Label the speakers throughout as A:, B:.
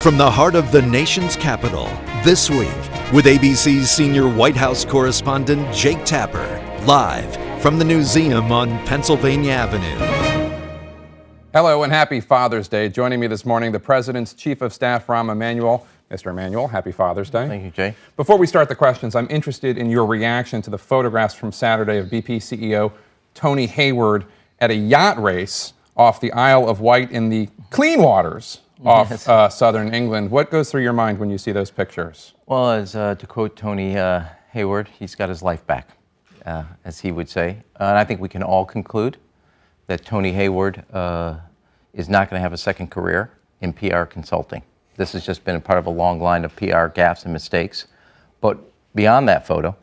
A: From the heart of the nation's capital, this week, with ABC's senior White House correspondent Jake Tapper, live from the Newseum on Pennsylvania Avenue.
B: Hello and happy Father's Day. Joining me this morning, the President's Chief of Staff, Rahm Emanuel. Mr. Emanuel, happy Father's Day.
C: Thank you, Jay.
B: Before we start the questions, I'm interested in your reaction to the photographs from Saturday of BP CEO Tony Hayward at a yacht race off the Isle of Wight in the clean waters off southern England. What goes through your mind when you see those pictures?
C: Well, as to quote Tony Hayward, he's got his life back, as he would say. And I think we can all conclude that Tony Hayward is not going to have a second career in PR consulting. This has just been a part of a long line of PR gaffes and mistakes. But beyond that photo,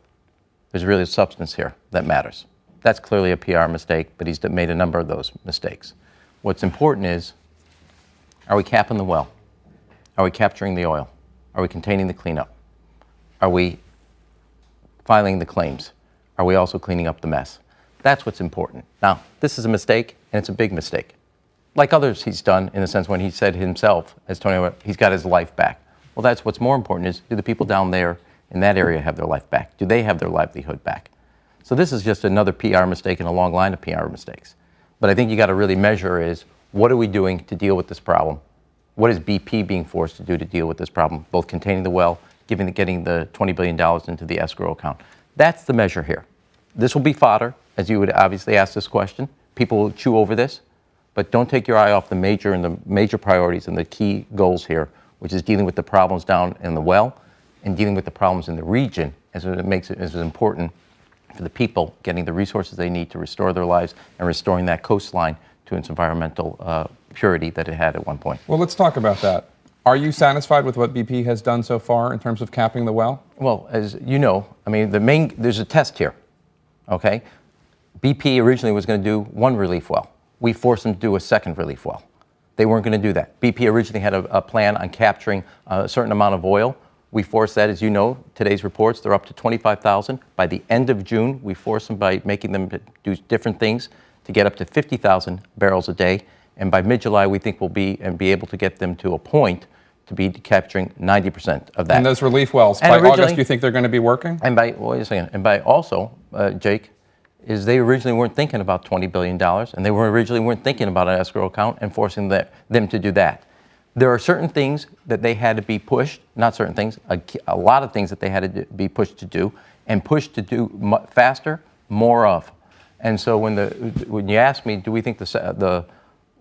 C: there's really a substance here that matters. That's clearly a PR mistake, but he's made a number of those mistakes. What's important is, are we capping the well? Are we capturing the oil? Are we containing the cleanup? Are we filing the claims? Are we also cleaning up the mess? That's what's important. Now, this is a mistake, and it's a big mistake. Like others he's done, in a sense, when he said himself, as Tony, he's got his life back. Well, that's what's more important is, do the people down there in that area have their life back? Do they have their livelihood back? So this is just another PR mistake in a long line of PR mistakes. But I think you got to really measure is, what are we doing to deal with this problem? What is BP being forced to do to deal with this problem, both containing the well, getting the $20 billion into the escrow account? That's the measure here. This will be fodder, as you would obviously ask this question. People will chew over this, but don't take your eye off the major priorities and the key goals here, which is dealing with the problems down in the well and dealing with the problems in the region, as it makes it as important for the people getting the resources they need to restore their lives and restoring that coastline to its environmental purity that it had at one point.
B: Well, let's talk about that. Are you satisfied with what BP has done so far in terms of capping the well?
C: Well, as you know, I mean, there's a test here, okay? BP originally was going to do one relief well. We forced them to do a second relief well. They weren't going to do that. BP originally had a plan on capturing a certain amount of oil. We forced that, as you know, today's reports, they're up to 25,000. By the end of June, we forced them by making them do different things to get up to 50,000 barrels a day. And by mid-July, we think we'll be able to get them to a point to be capturing 90% of that.
B: And those relief wells, by August, do you think they're going to be working?
C: And by, wait a second, and by also, Jake, is they originally weren't thinking about $20 billion, and they originally weren't thinking about an escrow account and forcing them to do that. There are certain things that they had to be pushed, not certain things, a lot of things that they had to be pushed to do, and pushed to do faster, more of. And so when you ask me, do we think the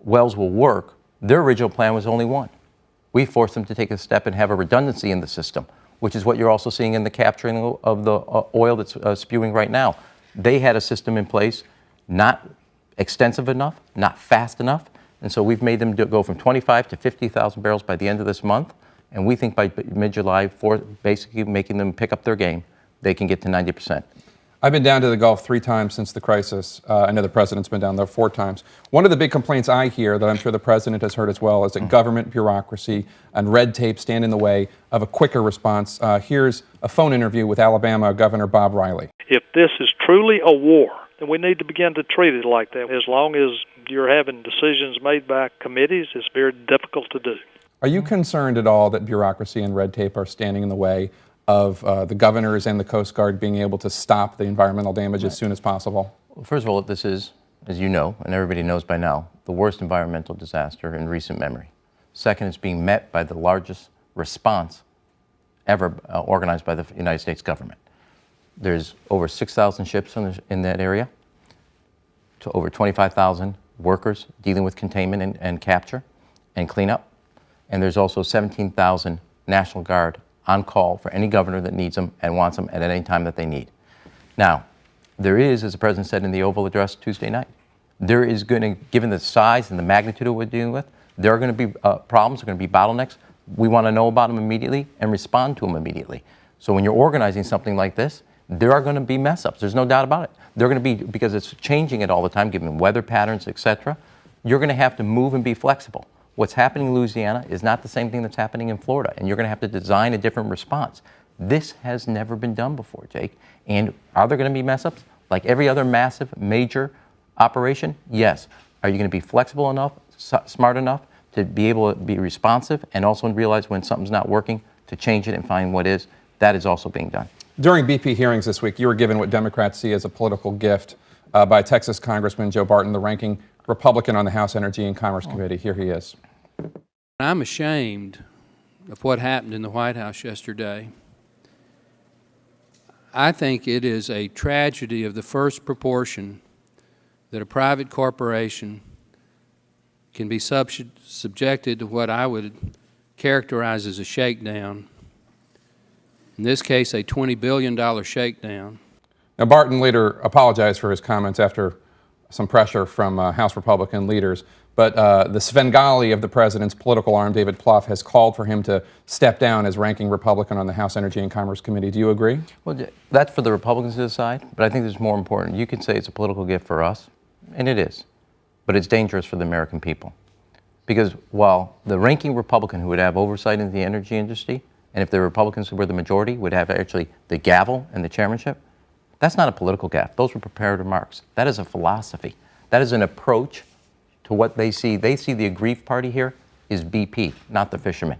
C: wells will work, their original plan was only one. We forced them to take a step and have a redundancy in the system, which is what you're also seeing in the capturing of the oil that's spewing right now. They had a system in place, not extensive enough, not fast enough, and so we've made them go from 25 to 50,000 barrels by the end of this month, and we think by mid-July, basically making them pick up their game, they can get to 90%.
B: I've been down to the Gulf 3 times since the crisis. I know the president's been down there 4 times. One of the big complaints I hear, that I'm sure the president has heard as well, is that government bureaucracy and red tape stand in the way of a quicker response. Here's a phone interview with Alabama Governor Bob Riley.
D: If this is truly a war, then we need to begin to treat it like that. As long as you're having decisions made by committees, it's very difficult to do.
B: Are you concerned at all that bureaucracy and red tape are standing in the way of the governors and the Coast Guard being able to stop the environmental damage as soon as possible?
C: Well, first of all, this is, as you know, and everybody knows by now, the worst environmental disaster in recent memory. Second, it's being met by the largest response ever organized by the United States government. There's over 6,000 ships in that area, to over 25,000 workers dealing with containment and capture and cleanup. And there's also 17,000 National Guard on call for any governor that needs them and wants them at any time that they need. Now, there is, as the president said in the Oval Address Tuesday night, there is going to, given the size and the magnitude of what we're dealing with, there are going to be problems, there are going to be bottlenecks. We want to know about them immediately and respond to them immediately. So when you're organizing something like this, there are going to be mess ups. There's no doubt about it. They're going to be, because it's changing it all the time, given weather patterns, etc. You're going to have to move and be flexible. What's happening in Louisiana is not the same thing that's happening in Florida, and you're going to have to design a different response. This has never been done before, Jake. And are there going to be mess ups? Like every other massive, major operation? Yes. Are you going to be flexible enough, smart enough to be able to be responsive and also realize when something's not working, to change it and find what is. That is also being done.
B: During BP hearings this week, you were given what Democrats see as a political gift by Texas Congressman Joe Barton, the ranking Republican on the House Energy and Commerce Committee. Here he is.
E: I'm ashamed of what happened in the White House yesterday. I think it is a tragedy of the first proportion that a private corporation can be subjected to what I would characterize as a shakedown. In this case, a $20 billion shakedown.
B: Now, Barton later apologized for his comments after some pressure from House Republican leaders, but the Svengali of the president's political arm, David Plouffe, has called for him to step down as ranking Republican on the House Energy and Commerce Committee. Do you agree?
C: Well, that's for the Republicans to decide, but I think there's more important. You can say it's a political gift for us, and it is, but it's dangerous for the American people. Because while the ranking Republican who would have oversight in the energy industry, and if the Republicans who were the majority would have actually the gavel and the chairmanship, that's not a political gaffe. Those were prepared remarks. That is a philosophy. That is an approach to what they see. They see the aggrieved party here is BP, not the fishermen.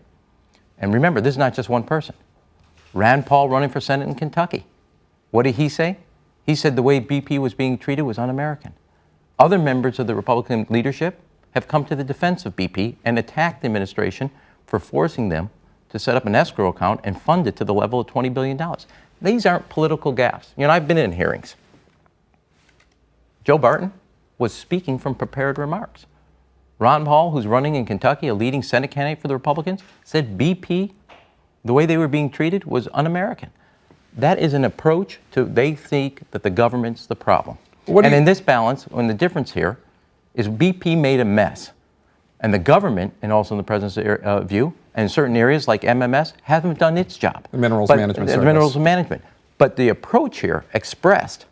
C: And remember, this is not just one person. Rand Paul running for Senate in Kentucky. What did he say? He said the way BP was being treated was un-American. Other members of the Republican leadership have come to the defense of BP and attacked the administration for forcing them to set up an escrow account and fund it to the level of $20 billion. These aren't political gaffes. You know, I've been in hearings. Joe Barton was speaking from prepared remarks. Ron Paul, who's running in Kentucky, a leading Senate candidate for the Republicans, said BP, the way they were being treated, was un-American. That is an approach to, they think that the government's the problem. And in this balance, when the difference here is BP made a mess. And the government, and also in the president's view, and in certain areas like MMS, haven't done its job.
B: The Minerals Management Service.
C: Minerals Management. But the approach here, expressed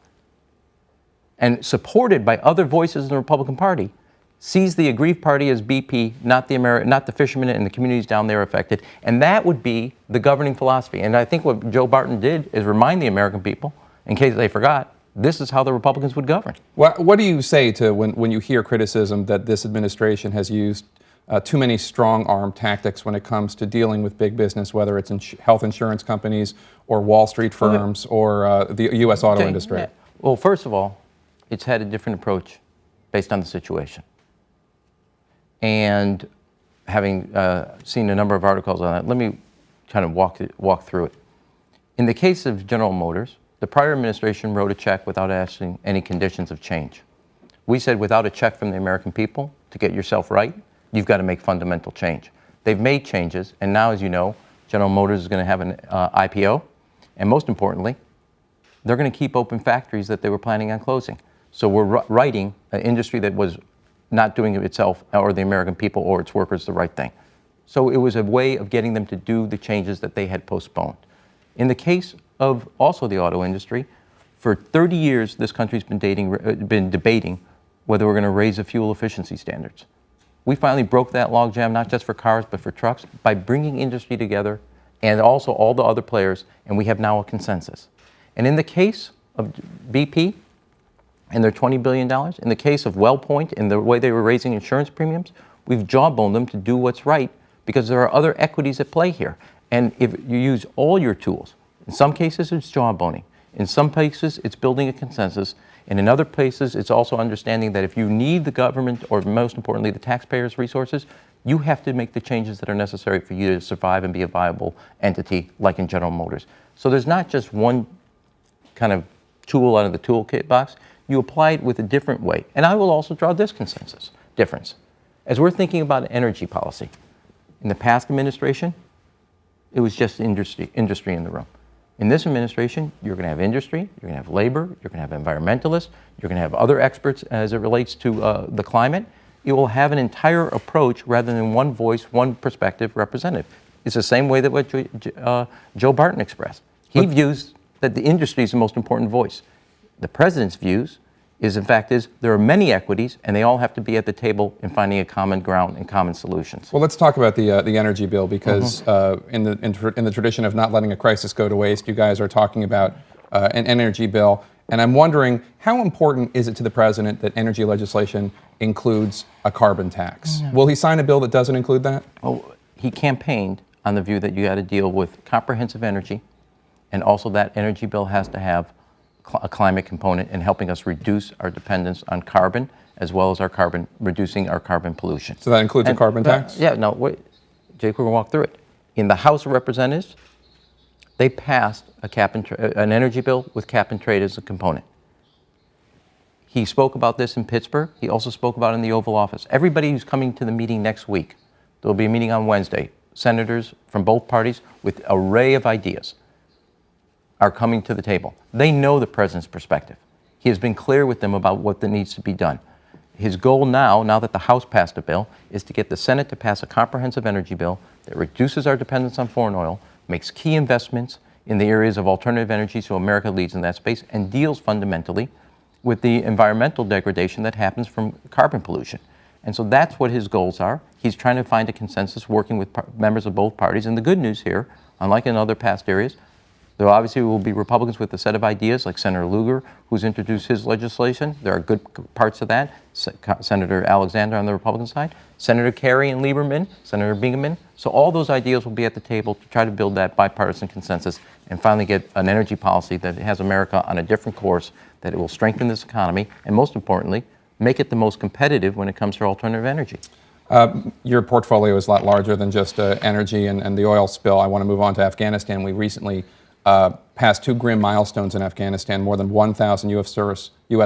C: and supported by other voices in the Republican Party, sees the aggrieved party as BP, not the fishermen and the communities down there affected. And that would be the governing philosophy. And I think what Joe Barton did is remind the American people, in case they forgot, this is how the Republicans would govern.
B: What do you say to when you hear criticism that this administration has used too many strong-arm tactics when it comes to dealing with big business, whether it's health insurance companies or Wall Street firms or the U.S. auto industry?
C: Yeah. Well, first of all, it's had a different approach based on the situation. And having seen a number of articles on that, let me kind of walk through it. In the case of General Motors, the prior administration wrote a check without asking any conditions of change. We said without a check from the American people to get yourself right, you've got to make fundamental change. They've made changes, and now, as you know, General Motors is going to have an IPO, and most importantly, they're going to keep open factories that they were planning on closing. So we're writing an industry that was not doing it itself or the American people or its workers the right thing. So it was a way of getting them to do the changes that they had postponed. In the case of also the auto industry, for 30 years this country's been debating whether we're going to raise the fuel efficiency standards. We finally broke that logjam, not just for cars but for trucks, by bringing industry together and also all the other players, and we have now a consensus. And in the case of BP and their $20 billion, in the case of WellPoint and the way they were raising insurance premiums, we've jawboned them to do what's right because there are other equities at play here. And if you use all your tools, in some cases it's jawboning, in some places it's building a consensus, and in other places it's also understanding that if you need the government, or most importantly the taxpayers' resources, you have to make the changes that are necessary for you to survive and be a viable entity like in General Motors. So there's not just one kind of tool out of the toolkit box. You apply it with a different way. And I will also draw this difference. As we're thinking about energy policy, in the past administration, it was just industry in the room. In this administration, you're going to have industry, you're going to have labor, you're going to have environmentalists, you're going to have other experts as it relates to the climate. It will have an entire approach rather than one voice, one perspective representative. It's the same way that what Joe Barton expressed. He views that the industry is the most important voice. The president's views is there are many equities, and they all have to be at the table in finding a common ground and common solutions.
B: Well, let's talk about the energy bill because in the tradition of not letting a crisis go to waste, you guys are talking about an energy bill, and I'm wondering how important is it to the president that energy legislation includes a carbon tax. Will he sign a bill that doesn't include that?
C: Well, he campaigned on the view that you got to deal with comprehensive energy, and also that energy bill has to have a climate component in helping us reduce our dependence on carbon, as well as reducing our carbon pollution.
B: So that includes a carbon tax?
C: Yeah, no, wait, Jake, we're going to walk through it. In the House of Representatives, they passed an energy bill with cap and trade as a component. He spoke about this in Pittsburgh. He also spoke about it in the Oval Office. Everybody who's coming to the meeting next week, there will be a meeting on Wednesday. Senators from both parties with an array of ideas are coming to the table. They know the president's perspective. He has been clear with them about what needs to be done. His goal now that the House passed a bill, is to get the Senate to pass a comprehensive energy bill that reduces our dependence on foreign oil, makes key investments in the areas of alternative energy so America leads in that space, and deals fundamentally with the environmental degradation that happens from carbon pollution. And so that's what his goals are. He's trying to find a consensus working with members of both parties. And the good news here, unlike in other past areas, there obviously will be Republicans with a set of ideas, like Senator Lugar, who's introduced his legislation. There are good parts of that. Senator Alexander on the Republican side, Senator Kerry and Lieberman, Senator Bingaman. So all those ideas will be at the table to try to build that bipartisan consensus and finally get an energy policy that has America on a different course, that it will strengthen this economy, and most importantly, make it the most competitive when it comes to alternative energy.
B: Your portfolio is a lot larger than just energy and the oil spill. I want to move on to Afghanistan. We recently passed 2 grim milestones in Afghanistan. More than 1,000 U.S.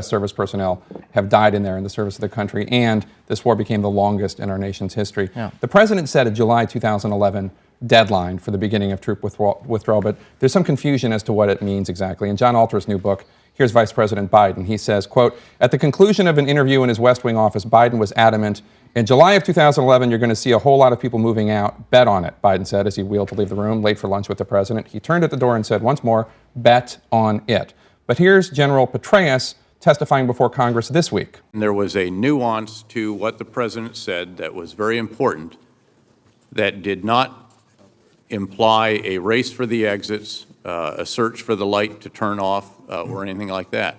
B: service personnel have died in there in the service of the country, and this war became the longest in our nation's history.
C: Yeah.
B: The president set a July 2011 deadline for the beginning of troop withdrawal, but there's some confusion as to what it means exactly. In John Alter's new book, here's Vice President Biden. He says, quote, at the conclusion of an interview in his West Wing office, Biden was adamant, in July of 2011, you're going to see a whole lot of people moving out. Bet on it, Biden said as he wheeled to leave the room, late for lunch with the president. He turned at the door and said once more, bet on it. But here's General Petraeus testifying before Congress this week.
F: There was a nuance to what the president said that was very important, that did not imply a race for the exits, a search for the light to turn off, or anything like that.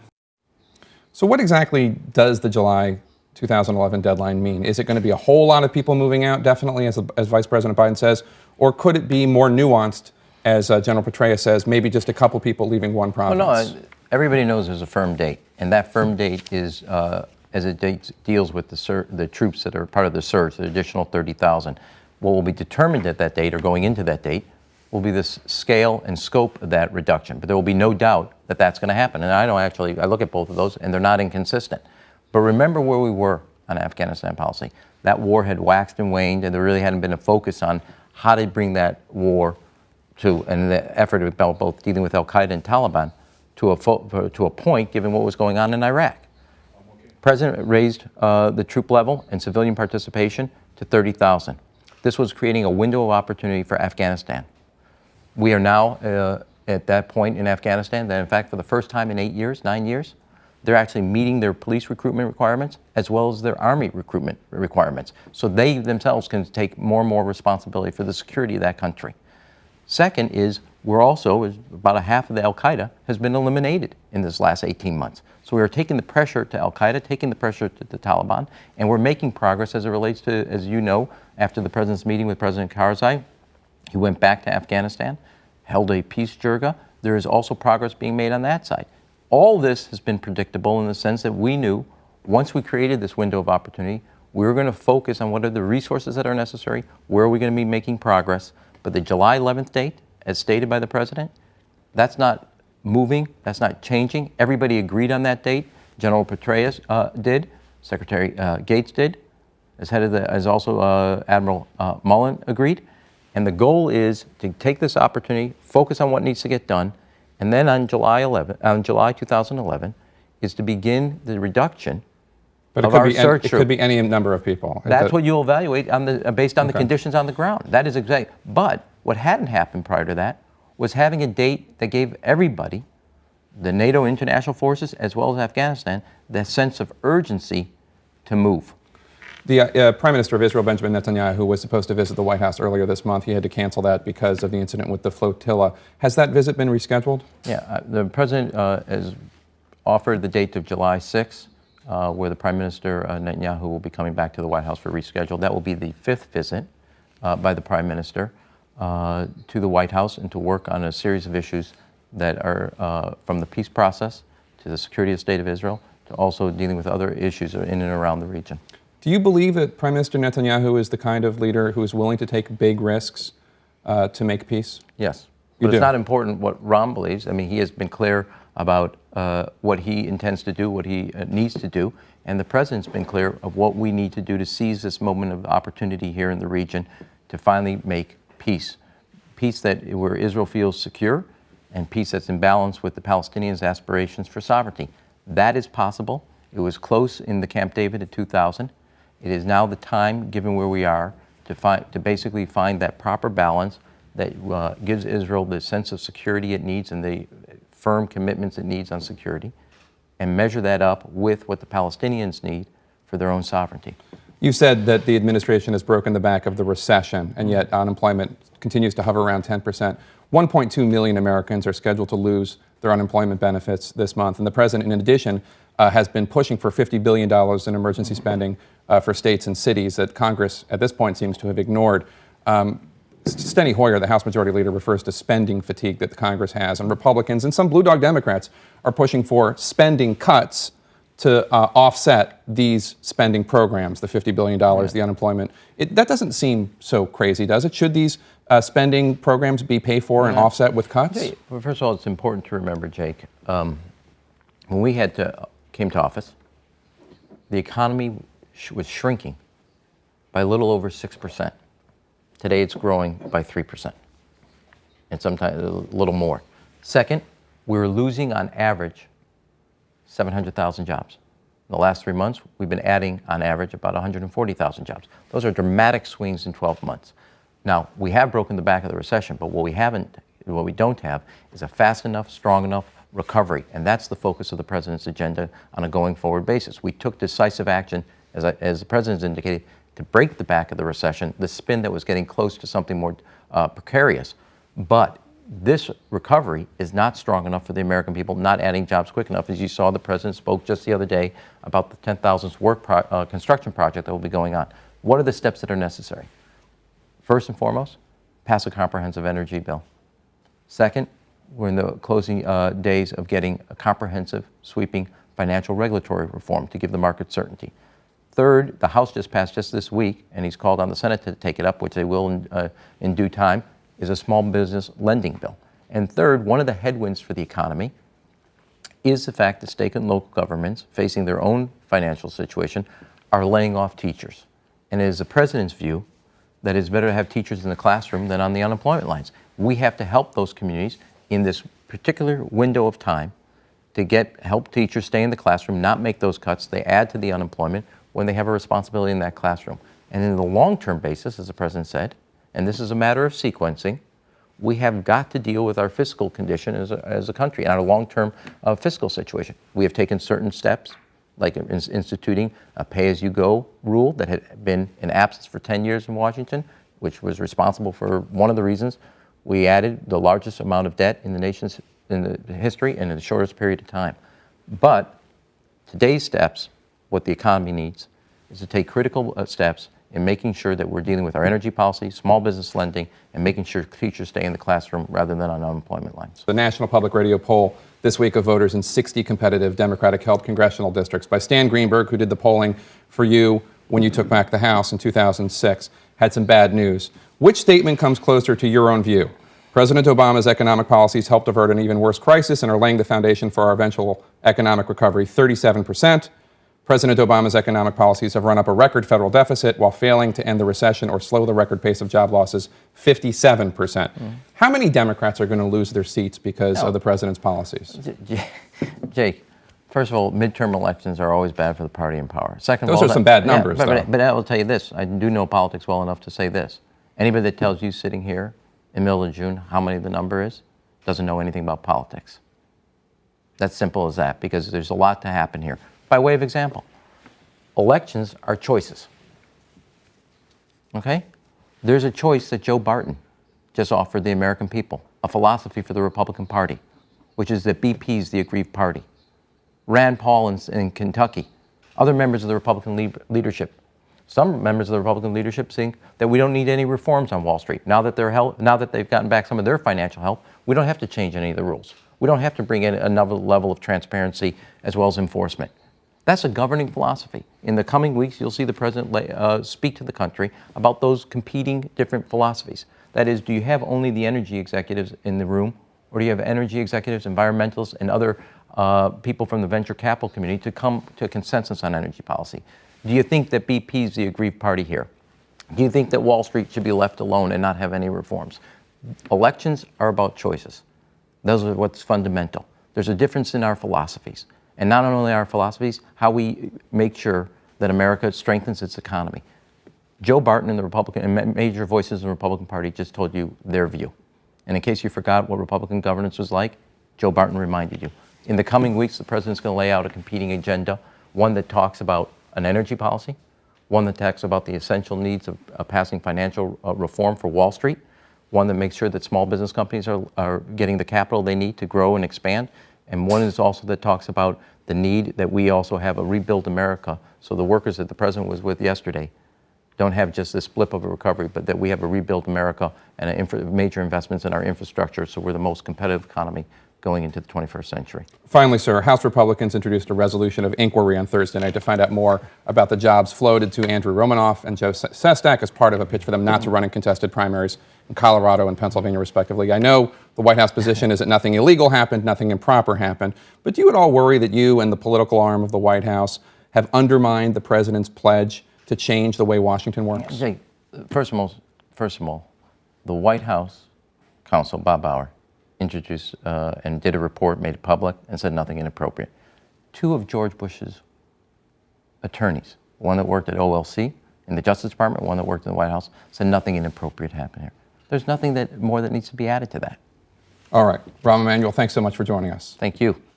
B: So what exactly does the July 2011 deadline mean? Is it going to be a whole lot of people moving out, definitely, as Vice President Biden says, or could it be more nuanced, as General Petraeus says, maybe just a couple people leaving one province?
C: Well, no, everybody knows there's a firm date, and that firm date is, as it deals with the troops that are part of the surge, the additional 30,000. What will be determined at that date, or going into that date, will be the scale and scope of that reduction. But there will be no doubt that that's going to happen. And I look at both of those, and they're not inconsistent. But remember where we were on Afghanistan policy. That war had waxed and waned, and there really hadn't been a focus on how to bring that war to, and the effort about both dealing with al-Qaeda and Taliban to a point, given what was going on in Iraq. President raised the troop level and civilian participation to 30,000. This was creating a window of opportunity for Afghanistan. We are now at that point in Afghanistan that, in fact, for the first time in 9 years, they're actually meeting their police recruitment requirements as well as their army recruitment requirements. So they themselves can take more and more responsibility for the security of that country. Second is, we're also, about a half of the al-Qaeda has been eliminated in this last 18 months. So we are taking the pressure to al-Qaeda, taking the pressure to the Taliban, and we're making progress as it relates to, as you know, after the president's meeting with President Karzai, he went back to Afghanistan, held a peace jirga. There is also progress being made on that side. All this has been predictable in the sense that we knew once we created this window of opportunity, we were going to focus on what are the resources that are necessary, where are we going to be making progress. But the July 11th date, as stated by the president, that's not moving, that's not changing. Everybody agreed on that date. General Petraeus did, Secretary Gates did, as also Admiral Mullen agreed. And the goal is to take this opportunity, focus on what needs to get done, and then on July 2011, is to begin the reduction of our search.
B: It could be any number of people.
C: That's what you'll evaluate based on the conditions on the ground. That is exactly. But what hadn't happened prior to that was having a date that gave everybody, the NATO international forces as well as Afghanistan, that sense of urgency to move.
B: The Prime Minister of Israel, Benjamin Netanyahu, was supposed to visit the White House earlier this month. He had to cancel that because of the incident with the flotilla. Has that visit been rescheduled?
C: Yeah, the President has offered the date of July 6th. where the Prime Minister Netanyahu will be coming back to the White House for reschedule. That will be the 5th visit by the Prime Minister to the White House and to work on a series of issues that are from the peace process to the security of the State of Israel to also dealing with other issues in and around the region.
B: Do you believe that Prime Minister Netanyahu is the kind of leader who is willing to take big risks to make peace?
C: Yes.
B: You
C: But
B: do.
C: it's not important what Rahm believes. I mean, he has been clear about what he intends to do, what he needs to do, and the President's been clear of what we need to do to seize this moment of opportunity here in the region to finally make peace. Peace where Israel feels secure and peace that's in balance with the Palestinians' aspirations for sovereignty. That is possible. It was close in the Camp David in 2000. It is now the time, given where we are, to basically find that proper balance that gives Israel the sense of security it needs and the firm commitments it needs on security, and measure that up with what the Palestinians need for their own sovereignty.
B: You said that the administration has broken the back of the recession, and yet unemployment continues to hover around 10%. 1.2 million Americans are scheduled to lose their unemployment benefits this month. And the president, in addition, has been pushing for $50 billion in emergency spending for states and cities that Congress, at this point, seems to have ignored. Steny Hoyer, the House Majority Leader, refers to spending fatigue that the Congress has, and Republicans and some Blue Dog Democrats are pushing for spending cuts to offset these spending programs, the $50 billion, the unemployment. That doesn't seem so crazy, does it? Should these spending programs be paid for and offset with cuts?
C: Okay. Well, first of all, it's important to remember, Jake, when we came to office, the economy was shrinking by a little over 6%. Today it's growing by 3%, and sometimes a little more. Second, we're losing on average 700,000 jobs. In the last 3 months, we've been adding on average about 140,000 jobs. Those are dramatic swings in 12 months. Now, we have broken the back of the recession, but what we don't have is a fast enough, strong enough recovery, and that's the focus of the President's agenda on a going forward basis. We took decisive action, as the President's indicated, to break the back of the recession, the spin that was getting close to something more precarious. But this recovery is not strong enough for the American people, not adding jobs quick enough. As you saw, the President spoke just the other day about the 10,000th construction project that will be going on. What are the steps that are necessary? First and foremost, pass a comprehensive energy bill. Second, we're in the closing days of getting a comprehensive, sweeping financial regulatory reform to give the market certainty. Third, the House just passed just this week, and he's called on the Senate to take it up, which they will in due time, is a small business lending bill. And third, one of the headwinds for the economy is the fact that state and local governments, facing their own financial situation, are laying off teachers. And it is the President's view that it's better to have teachers in the classroom than on the unemployment lines. We have to help those communities in this particular window of time to help teachers stay in the classroom, not make those cuts. They add to the unemployment when they have a responsibility in that classroom. And in the long-term basis, as the President said, and this is a matter of sequencing, we have got to deal with our fiscal condition as a country and our long-term fiscal situation. We have taken certain steps, like instituting a pay-as-you-go rule that had been in absence for 10 years in Washington, which was responsible for one of the reasons we added the largest amount of debt in the nation's history and in the shortest period of time. But today's steps, what the economy needs, is to take critical steps in making sure that we're dealing with our energy policy, small business lending, and making sure teachers stay in the classroom rather than on unemployment lines.
B: The National Public Radio poll this week of voters in 60 competitive Democratic-held congressional districts by Stan Greenberg, who did the polling for you when you took back the House in 2006, had some bad news. Which statement comes closer to your own view? President Obama's economic policies helped avert an even worse crisis and are laying the foundation for our eventual economic recovery, 37%. President Obama's economic policies have run up a record federal deficit while failing to end the recession or slow the record pace of job losses, 57%. How many Democrats are going to lose their seats because of the president's policies?
C: Jake, first of all, midterm elections are always bad for the party in power. Second
B: Those
C: of all,
B: are some bad numbers, though.
C: But I will tell you this. I do know politics well enough to say this. Anybody that tells you sitting here in the middle of June how many the number is doesn't know anything about politics. That's simple as that, because there's a lot to happen here. By way of example, elections are choices. Okay? There's a choice that Joe Barton just offered the American people, a philosophy for the Republican Party, which is that BP is the aggrieved party. Rand Paul in Kentucky Other members of the Republican leadership, some members of the Republican leadership think that we don't need any reforms on Wall Street. Now that they've gotten back some of their financial help, we don't have to change any of the rules. We don't have to bring in another level of transparency as well as enforcement. That's a governing philosophy. In the coming weeks, you'll see the president speak to the country about those competing different philosophies. That is, do you have only the energy executives in the room, or do you have energy executives, environmentalists, and other people from the venture capital community to come to a consensus on energy policy? Do you think that BP is the aggrieved party here? Do you think that Wall Street should be left alone and not have any reforms? Elections are about choices. Those are what's fundamental. There's a difference in our philosophies. And not only our philosophies, how we make sure that America strengthens its economy. Joe Barton and the Republican and major voices in the Republican Party just told you their view. And in case you forgot what Republican governance was like, Joe Barton reminded you. In the coming weeks, the president's going to lay out a competing agenda, one that talks about an energy policy, one that talks about the essential needs of passing financial reform for Wall Street, one that makes sure that small business companies are getting the capital they need to grow and expand, and one is also that talks about the need that we also have a rebuild America, so the workers that the president was with yesterday don't have just this blip of a recovery, but that we have a rebuild America and major investments in our infrastructure, so we're the most competitive economy going into the 21st century.
B: Finally, sir, House Republicans introduced a resolution of inquiry on Thursday night to find out more about the jobs floated to Andrew Romanoff and Joe Sestak as part of a pitch for them not to run in contested primaries in Colorado and Pennsylvania, respectively. I know the White House position is that nothing illegal happened, nothing improper happened, but do you at all worry that you and the political arm of the White House have undermined the president's pledge to change the way Washington works?
C: Jake, first of all, the White House counsel, Bob Bauer, introduced and did a report, made it public, and said nothing inappropriate. Two of George Bush's attorneys, one that worked at OLC in the Justice Department, one that worked in the White House, said nothing inappropriate happened here. There's nothing more that needs to be added to that.
B: All right. Rahm Emanuel, thanks so much for joining us.
C: Thank you.